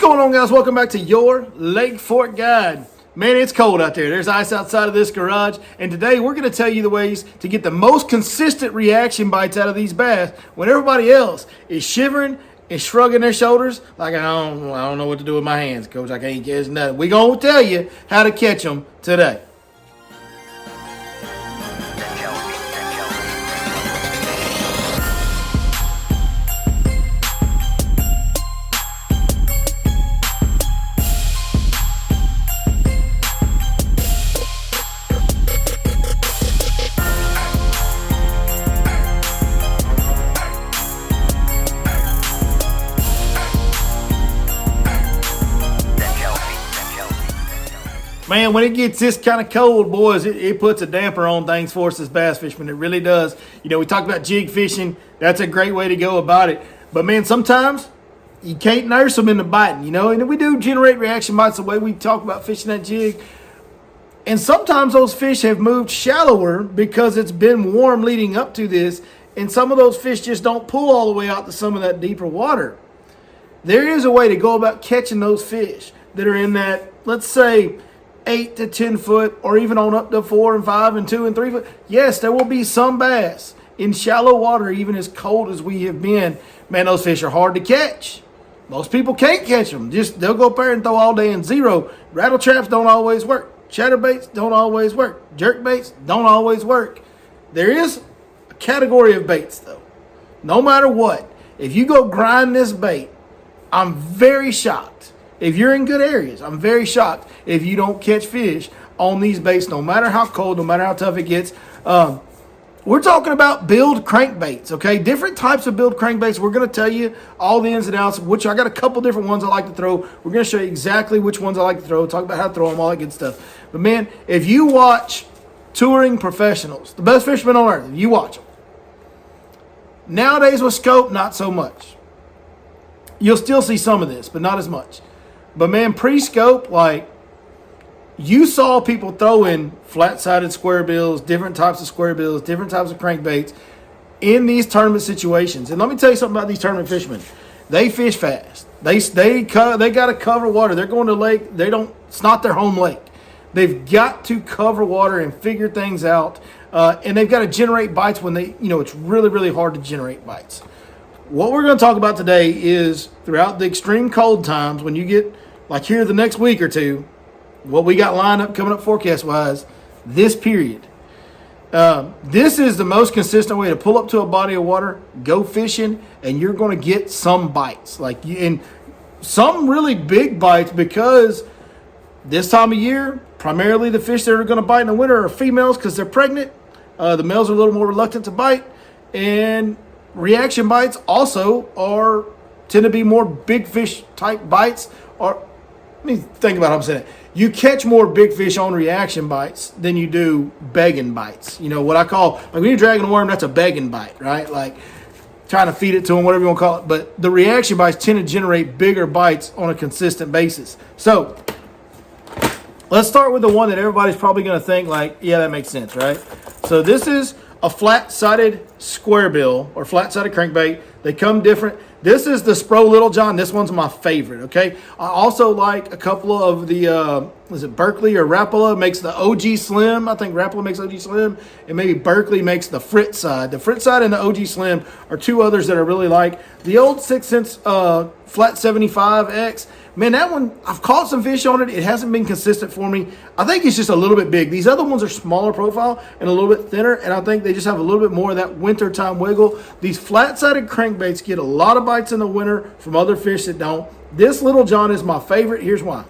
going on, guys? Welcome back to your Lake Fork Guide. Man, it's cold out there. There's ice outside of this garage. And today we're going to tell you the ways to get the most consistent reaction bites out of these bass when everybody else is shivering and shrugging their shoulders like, I don't know what to do with my hands, Coach. I can't catch nothing. We're going to tell you how to catch them today. Man, when it gets this kind of cold, boys, it puts a damper on things for us as bass fishermen. It really does. You know, we talked about jig fishing. That's a great way to go about it. But, man, sometimes you can't nurse them into biting, you know. And we do generate reaction bites the way we talk about fishing that jig. And sometimes those fish have moved shallower because it's been warm leading up to this. And some of those fish just don't pull all the way out to some of that deeper water. There is a way to go about catching those fish that are in that, let's say, 8 to 10 foot, or even on up to 4 and 5 and 2 and 3 foot. Yes, there will be some bass in shallow water, even as cold as we have been. Man, those fish are hard to catch. Most people can't catch them. They'll go up there and throw all day in zero. Rattle traps don't always work. Chatterbaits don't always work. Jerk baits don't always work. There is a category of baits, though. No matter what, if you go grind this bait, I'm very shocked. If you're in good areas, I'm very shocked if you don't catch fish on these baits, no matter how cold, no matter how tough it gets. We're talking about build crankbaits, okay? Different types of build crankbaits. We're going to tell you all the ins and outs, which I got a couple different ones I like to throw. We're going to show you exactly which ones I like to throw, talk about how to throw them, all that good stuff. But, man, if you watch touring professionals, the best fishermen on earth, you watch them. Nowadays with scope, not so much. You'll still see some of this, but not as much. But, man, pre-scope, like, you saw people throwing flat-sided square bills, different types of square bills, different types of crankbaits in these tournament situations. And let me tell you something about these tournament fishermen. They fish fast. They got to cover water. They're going to lake. It's not their home lake. They've got to cover water and figure things out. And they've got to generate bites when it's really, really hard to generate bites. What we're going to talk about today is throughout the extreme cold times, when you get like here the next week or two, what we got lined up coming up forecast-wise, this period. This is the most consistent way to pull up to a body of water, go fishing, and you're going to get some bites. And some really big bites, because this time of year, primarily the fish that are going to bite in the winter are females because they're pregnant. The males are a little more reluctant to bite. And reaction bites also tend to be more big fish type bites. Let me think about how I'm saying it. You catch more big fish on reaction bites than you do begging bites. You know, what I call, like when you're dragging a worm, that's a begging bite, right? Like trying to feed it to them, whatever you want to call it. But the reaction bites tend to generate bigger bites on a consistent basis. So let's start with the one that everybody's probably going to think like, yeah, that makes sense, right? So this is a flat-sided square bill or flat-sided crankbait. They come different. This is the Spro Little John. This one's my favorite, okay? I also like a couple of the, is it Berkeley or Rapala makes the OG Slim. I think Rapala makes OG Slim. And maybe Berkeley makes the Fritz side. The Fritz side and the OG Slim are two others that I really like. The old 6 cents Flat 75X. Man, that one, I've caught some fish on it. It hasn't been consistent for me. I think it's just a little bit big. These other ones are smaller profile and a little bit thinner, and I think they just have a little bit more of that wintertime wiggle. These flat-sided crankbaits get a lot of bites in the winter from other fish that don't. This Little John is my favorite. Here's why.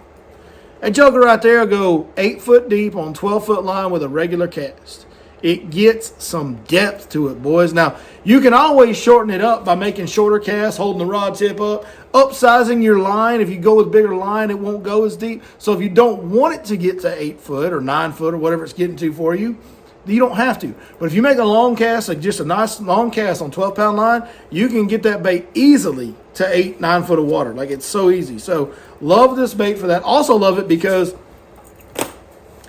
That joker right there will go 8 foot deep on 12-foot line with a regular cast. It gets some depth to it, boys. Now, you can always shorten it up by making shorter casts, holding the rod tip up, upsizing your line. If you go with bigger line, it won't go as deep. So if you don't want it to get to 8 foot or 9 foot or whatever it's getting to for you, you don't have to. But if you make a long cast, like just a nice long cast on 12-pound line, you can get that bait easily to 8, 9 foot of water. Like, it's so easy. So love this bait for that. Also love it because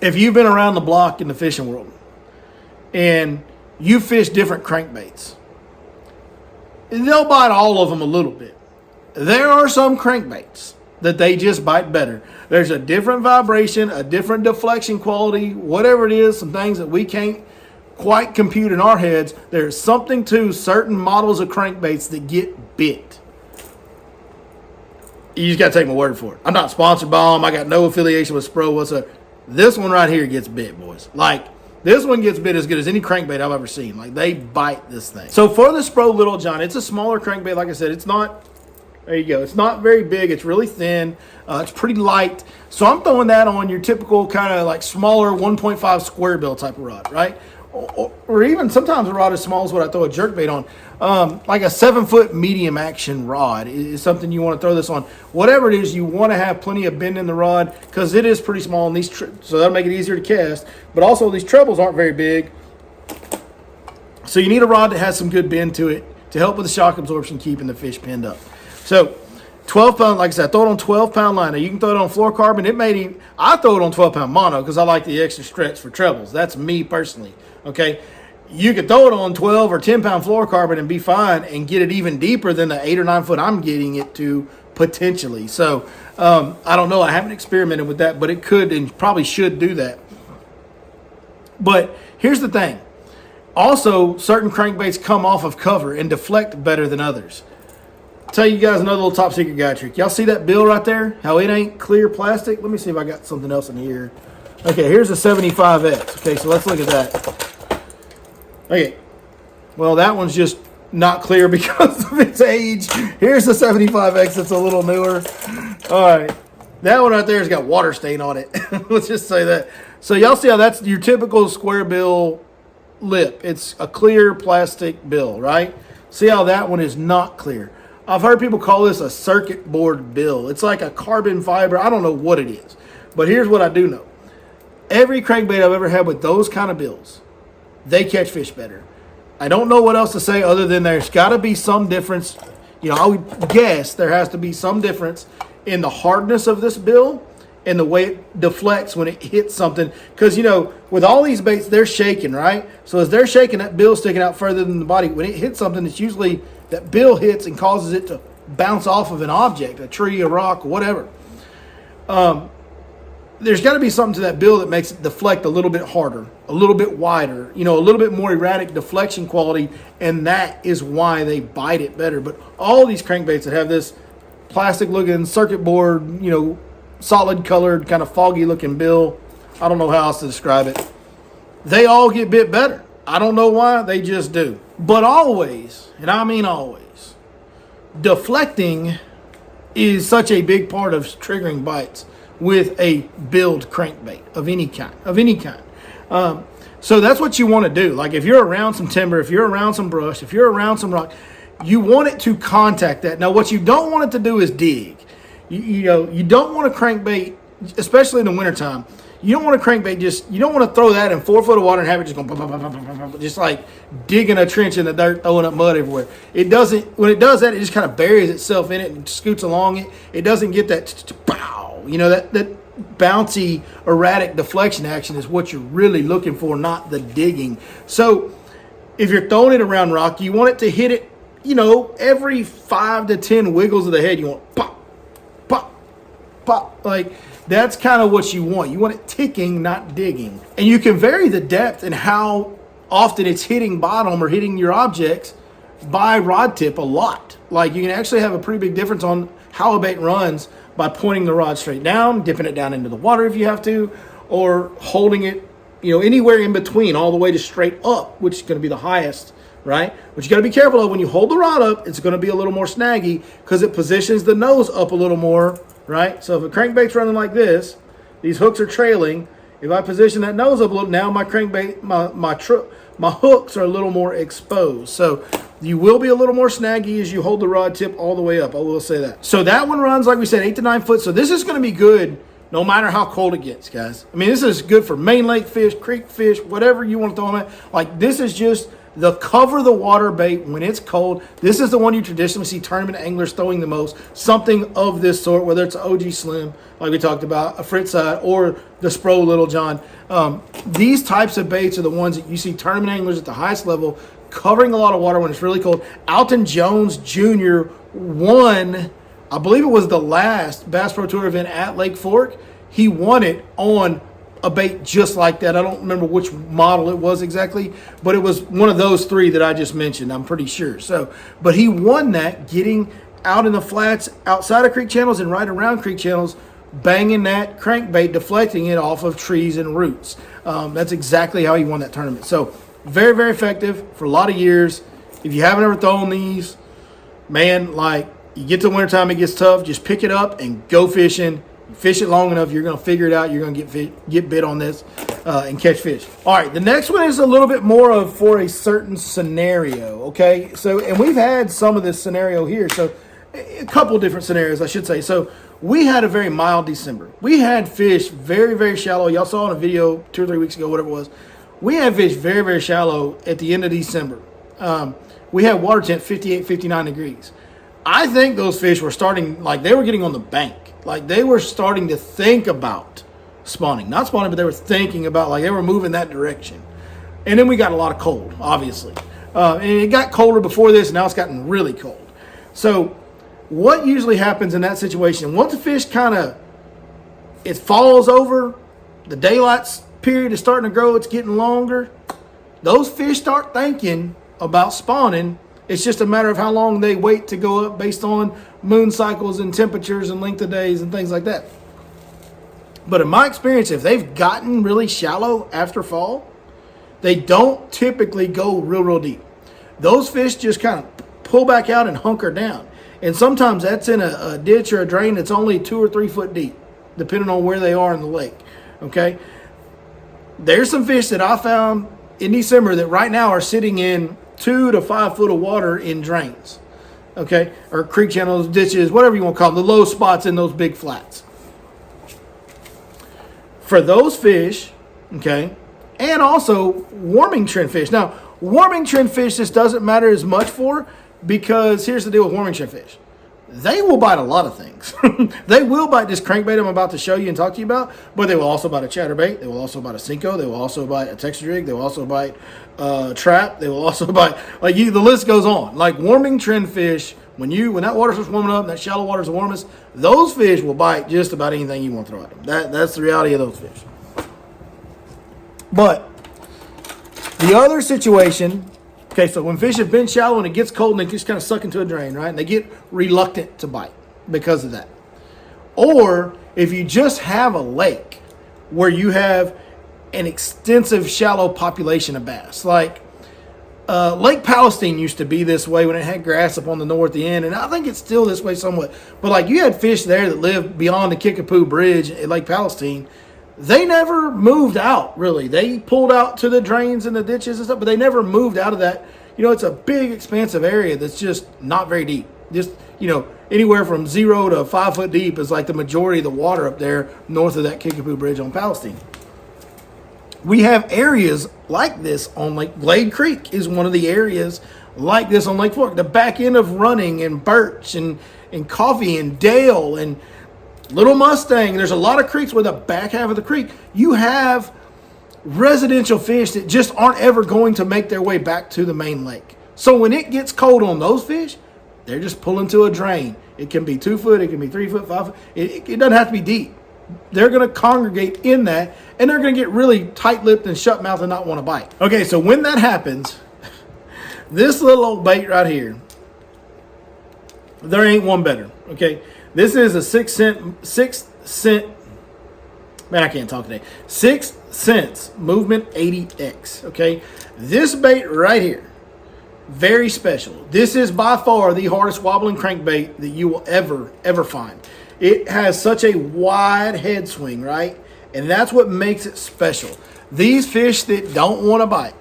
if you've been around the block in the fishing world, and you fish different crankbaits, they'll bite all of them a little bit. There are some crankbaits that they just bite better. There's a different vibration, a different deflection quality, whatever it is, some things that we can't quite compute in our heads. There's something to certain models of crankbaits that get bit. You just got to take my word for it. I'm not sponsored by them. I got no affiliation with Spro whatsoever. This one right here gets bit, boys. Like, this one gets bit as good as any crankbait I've ever seen. Like, they bite this thing. So for the Spro Little John, it's a smaller crankbait. Like I said, it's not, there you go. It's not very big. It's really thin. It's pretty light. So I'm throwing that on your typical kind of like smaller 1.5 square bill type of rod, right? Or even sometimes a rod as small as what I throw a jerkbait on. Like a 7-foot medium action rod is something you want to throw this on. Whatever it is, you want to have plenty of bend in the rod because it is pretty small, and these so that'll make it easier to cast. But also these trebles aren't very big, so you need a rod that has some good bend to it to help with the shock absorption, keeping the fish pinned up. So 12-pound, like I said, I throw it on 12-pound line. Now you can throw it on fluorocarbon. I throw it on 12-pound mono because I like the extra stretch for trebles. That's me personally. Okay, you could throw it on 12 or 10-pound fluorocarbon and be fine and get it even deeper than the 8 or 9 foot I'm getting it to potentially. So I don't know. I haven't experimented with that, but it could and probably should do that. But here's the thing. Also, certain crankbaits come off of cover and deflect better than others. I'll tell you guys another little top secret guy trick. Y'all see that bill right there? How it ain't clear plastic? Let me see if I got something else in here. Okay, here's a 75X. Okay, so let's look at that. Okay, well, that one's just not clear because of its age. Here's the 75X that's a little newer. All right, that one right there has got water stain on it. Let's just say that. So y'all see how that's your typical square bill lip. It's a clear plastic bill, right? See how that one is not clear. I've heard people call this a circuit board bill. It's like a carbon fiber. I don't know what it is, but here's what I do know. Every crankbait I've ever had with those kind of bills, they catch fish better. I don't know what else to say other than there's got to be some difference. You know, I would guess there has to be some difference in the hardness of this bill and the way it deflects when it hits something. Because, you know, with all these baits, they're shaking, right? So as they're shaking, that bill's sticking out further than the body. When it hits something, it's usually that bill hits and causes it to bounce off of an object, a tree, a rock, whatever. There's got to be something to that bill that makes it deflect a little bit harder, a little bit wider, you know, a little bit more erratic deflection quality, and that is why they bite it better. But all these crankbaits that have this plastic-looking circuit board, you know, solid-colored, kind of foggy-looking bill, I don't know how else to describe it, they all get bit better. I don't know why, they just do. But always, and I mean always, deflecting is such a big part of triggering bites with a billed crankbait of any kind. So that's what you want to do. Like if you're around some timber, if you're around some brush, if you're around some rock, you want it to contact that. Now what you don't want it to do is dig. You know, you don't want a crankbait, especially in the wintertime. You don't want a crankbait you don't want to throw that in 4 foot of water and have it just going, just like digging a trench in the dirt, throwing up mud everywhere. It doesn't, when it does that, it just kind of buries itself in it and scoots along it. It doesn't get that, you know, that bouncy, erratic deflection action is what you're really looking for, not the digging. So if you're throwing it around rock, you want it to hit it, you know, every 5 to 10 wiggles of the head. You want pop, pop, pop, like that's kind of what you want. You want it ticking, not digging. And you can vary the depth and how often it's hitting bottom or hitting your objects by rod tip a lot. Like you can actually have a pretty big difference on how a bait runs by pointing the rod straight down, dipping it down into the water if you have to, or holding it, you know, anywhere in between, all the way to straight up, which is going to be the highest, right? But you got to be careful of when you hold the rod up, it's going to be a little more snaggy because it positions the nose up a little more, right? So if a crankbait's running like this, these hooks are trailing. If I position that nose up a little, now my crankbait, my hooks are a little more exposed. So you will be a little more snaggy as you hold the rod tip all the way up. I will say that. So that one runs, like we said, 8 to 9 foot. So this is going to be good no matter how cold it gets, guys. I mean, this is good for main lake fish, creek fish, whatever you want to throw them at. Like, this is just the cover the water bait when it's cold. This is the one you traditionally see tournament anglers throwing the most. Something of this sort, whether it's an OG Slim, like we talked about, a Fritz side, or the Spro Little John. These types of baits are the ones that you see tournament anglers at the highest level covering a lot of water when it's really cold. Alton Jones Jr. won I believe it was the last Bass Pro Tour event at Lake Fork. He won it on a bait just like that. I don't remember which model it was exactly, but it was one of those three that I just mentioned, I'm pretty sure. So, but he won that getting out in the flats outside of creek channels and right around creek channels, banging that crankbait, deflecting it off of trees and roots. That's exactly how he won that tournament. So very, very effective for a lot of years. If you haven't ever thrown these, man, like, you get to wintertime, it gets tough. Just pick it up and go fishing. You fish it long enough, you're going to figure it out. You're going to get bit on this and catch fish. All right, the next one is a little bit more of for a certain scenario, okay? So, and we've had some of this scenario here. So a couple different scenarios, I should say. So we had a very mild December. We had fish very, very shallow. Y'all saw in a video 2 or 3 weeks ago, whatever it was. We had fish very, very shallow at the end of December. We had water temp 58, 59 degrees. I think those fish were starting, like they were getting on the bank. Like they were starting to think about spawning. Not spawning, but they were thinking about, like they were moving that direction. And then we got a lot of cold, obviously. And it got colder before this, and now it's gotten really cold. So what usually happens in that situation, once the fish it falls over, the daylight period is starting to grow, it's getting longer, those fish start thinking about spawning. It's just a matter of how long they wait to go up based on moon cycles and temperatures and length of days and things like that. But in my experience, if they've gotten really shallow after fall, they don't typically go real, real deep. Those fish just kind of pull back out and hunker down. And sometimes that's in a ditch or a drain that's only 2 or 3 foot deep, depending on where they are in the lake. Okay? There's some fish that I found in December that right now are sitting in 2 to 5 foot of water in drains, okay, or creek channels, ditches, whatever you want to call them, the low spots in those big flats. For those fish, okay, and also warming trend fish. Now, warming trend fish, this doesn't matter as much for, because here's the deal with warming trend fish. They will bite a lot of things. They will bite this crankbait I'm about to show you and talk to you about, but they will also bite a chatterbait. They will also bite a Cinco. They will also bite a Texas rig. They will also bite trap. They will also bite, the list goes on. Like warming trend fish, when that water starts warming up and that shallow water is the warmest, those fish will bite just about anything you want to throw at them. That's the reality of those fish. But the other situation, okay, so when fish have been shallow and it gets cold and they just kind of suck into a drain, right? And they get reluctant to bite because of that. Or if you just have a lake where you have an extensive shallow population of bass, like Lake Palestine used to be this way when it had grass up on the north end, and I think it's still this way somewhat. But like you had fish there that lived beyond the Kickapoo Bridge at Lake Palestine. They never moved out, really. They pulled out to the drains and the ditches and stuff, but they never moved out of that. It's a big, expansive area that's just not very deep. Just, anywhere from 0 to 5 foot deep is like the majority of the water up there north of that Kickapoo Bridge on Palestine. We have areas like this on Glade Creek is one of the areas like this on Lake Fork. The back end of Running and Birch and Coffee and Dale and Little Mustang. There's a lot of creeks where the back half of the creek, you have residential fish that just aren't ever going to make their way back to the main lake. So when it gets cold on those fish, they're just pulling to a drain. It can be 2 foot, it can be 3 foot, 5 foot. It doesn't have to be deep. They're going to congregate in that, and they're going to get really tight-lipped and shut-mouthed and not want to bite. Okay, so when that happens, this little old bait right here, there ain't one better, okay? This is a 6 cent, man, I can't talk today. 6 cents Movement 80X, okay? This bait right here, very special. This is by far the hardest wobbling crankbait that you will ever find. It has such a wide head swing, right? And that's what makes it special. These fish that don't want to bite,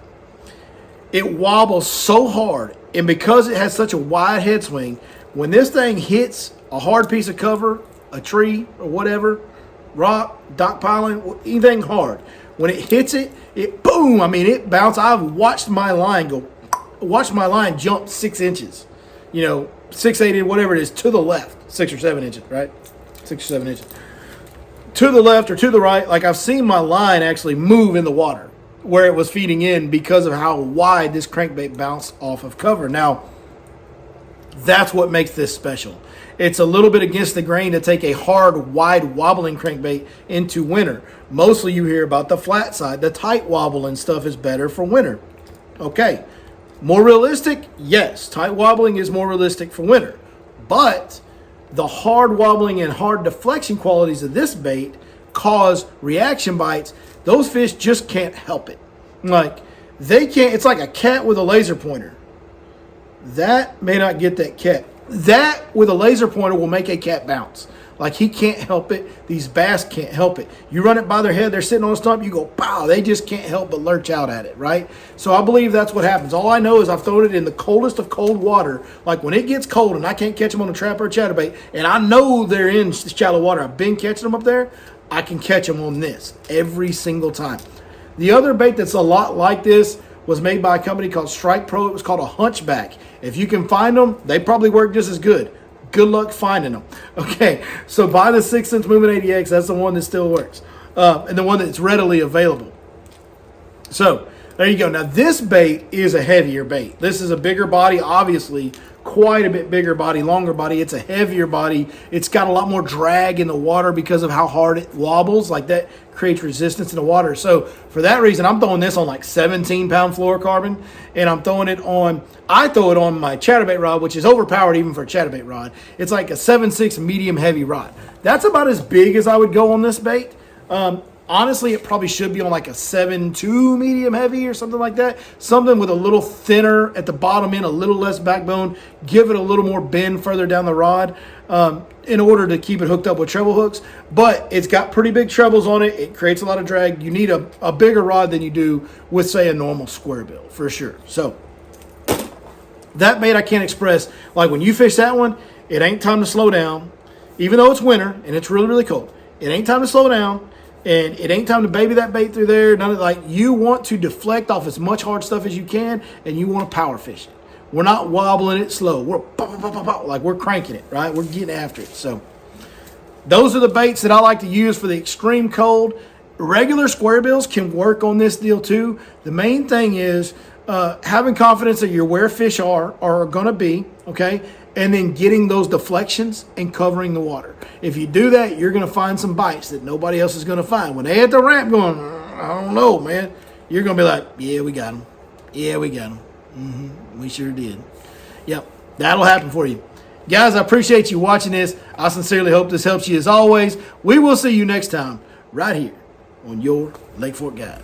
it wobbles so hard, and because it has such a wide head swing, when this thing hits a hard piece of cover, a tree or whatever, rock, dock piling, anything hard, when it hits it, it boom, it bounces. I've watched my line jump 6 inches, 6, 8, whatever it is, to the left, 6 or 7 inches, right? 6 or 7 inches. To the left or to the right, like I've seen my line actually move in the water where it was feeding in because of how wide this crankbait bounced off of cover. Now, that's what makes this special. it's a little bit against the grain to take a hard, wide, wobbling crankbait into winter. Mostly you hear about the flat side. The tight wobbling stuff is better for winter. Okay. More realistic? Yes. Tight wobbling is more realistic for winter. But the hard wobbling and hard deflection qualities of this bait cause reaction bites. Those fish just can't help it. Like, they can't. It's like a cat with a laser pointer. That may not get that cat. That with a laser pointer will make a cat bounce. Like, he can't help it. These bass can't help it. You run it by their head, they're sitting on a stump, you go, pow, they just can't help but lurch out at it, right? So I believe that's what happens. All I know is I've thrown it in the coldest of cold water. Like, when it gets cold and I can't catch them on a trap or a chatterbait, and I know they're in shallow water, I've been catching them up there, I can catch them on this every single time. The other bait that's a lot like this was made by a company called Strike Pro. It was called a Hunchback. If you can find them, they probably work just as good. Good luck finding them. Okay, so buy the 6 Sense Movement 80X. That's the one that still works. And the one that's readily available. So, there you go. Now, this bait is a heavier bait. This is a bigger body, obviously. Quite a bit bigger body, longer body. It's a heavier body. It's got a lot more drag in the water because of how hard it wobbles. Like, that creates resistance in the water. So for that reason, I'm throwing this on like 17-pound fluorocarbon, and I'm throwing it on, I throw it on my chatterbait rod, which is overpowered even for a chatterbait rod. It's like a 7.6 medium heavy rod. That's about as big as I would go on this bait. Honestly, it probably should be on like a 7.2 medium heavy or something like that. Something with a little thinner at the bottom end, a little less backbone. Give it a little more bend further down the rod in order to keep it hooked up with treble hooks. But it's got pretty big trebles on it. It creates a lot of drag. You need a bigger rod than you do with, say, a normal square bill for sure. So that bait I can't express. Like, when you fish that one, it ain't time to slow down. Even though it's winter and it's really, really cold, it ain't time to slow down. And it ain't time to baby that bait through there. None of, like, you want to deflect off as much hard stuff as you can, and you want to power fish it. We're not wobbling it slow. We're like we're cranking it, right? We're getting after it. So those are the baits that I like to use for the extreme cold. Regular square bills can work on this deal too. The main thing is having confidence that you're where fish are going to be, okay? And then getting those deflections and covering the water. If you do that, you're going to find some bites that nobody else is going to find. When they hit the ramp going, I don't know, man, you're going to be like, yeah, we got them. Yeah, we got them. We sure did. Yep, that'll happen for you. Guys, I appreciate you watching this. I sincerely hope this helps you as always. We will see you next time right here on your Lake Fork Guide.